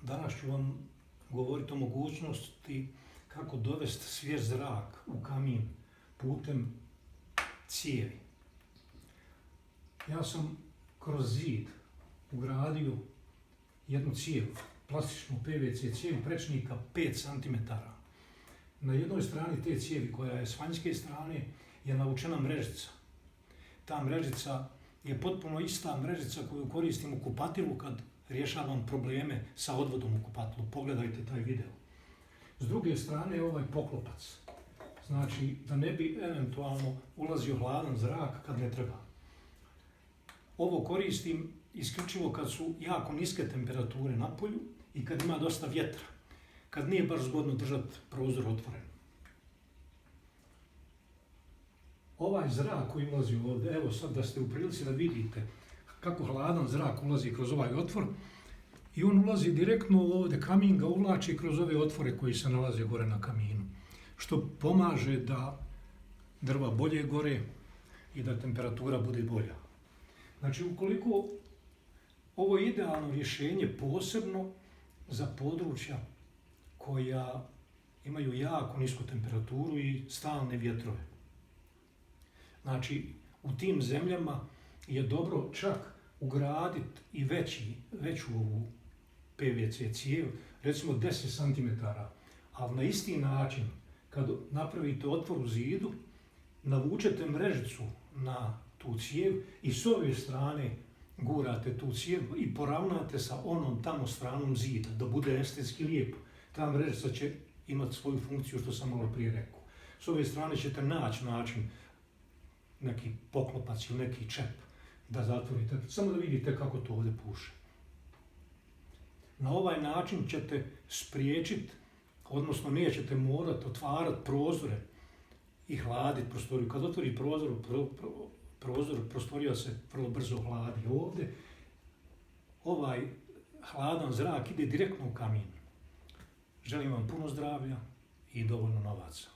Danas ću vam govoriti o mogućnosti kako dovesti svjež zrak u kamin putem cijevi. Ja sam kroz zid ugradio jednu cijev, plastičnu PVC cijev prečnika 5 cm. Na jednoj strani te cijevi, koja je s vanjske strane, je navučena mrežica. Ta mrežica je potpuno ista mrežica koju koristim u kupatilu kad rješavam probleme sa odvodom u kupatilu. Pogledajte taj video. S druge strane je ovaj poklopac. Znači da ne bi eventualno ulazio hladan zrak kad ne treba. Ovo koristim isključivo kad su jako niske temperature na polju i kad ima dosta vjetra. Kad nije baš zgodno držati prozor otvoren. Ovaj zrak koji ulazi ovdje, evo sad da ste u prilici da vidite kako hladan zrak ulazi kroz ovaj otvor, i on ulazi direktno ovdje, kamin ga uvlači kroz ove otvore koji se nalaze gore na kaminu, što pomaže da drva bolje gore i da temperatura bude bolja. Znači, ukoliko ovo je idealno rješenje posebno za područja koja imaju jako nisku temperaturu i stalne vjetrove. Znači, u tim zemljama je dobro čak ugraditi i veću ovu PVC cijev, recimo 10 cm, ali na isti način, kad napravite otvor u zidu, navučete mrežicu na tu cijev i s ove strane gurate tu cijev i poravnate sa onom tamo stranom zida, da bude estetski lijepo. Ta mrežica će imati svoju funkciju, što sam malo prije rekao. S ove strane ćete naći način, neki poklopac ili neki čep da zatvorite, samo da vidite kako to ovdje puše. Na ovaj način ćete spriječiti, odnosno nećete morati otvarati prozore i hladiti prostoriju. Kad otvori prozor, prostorija se vrlo brzo hladi. Ovdje ovaj hladan zrak ide direktno u kamin. Želim vam puno zdravlja i dovoljno novaca.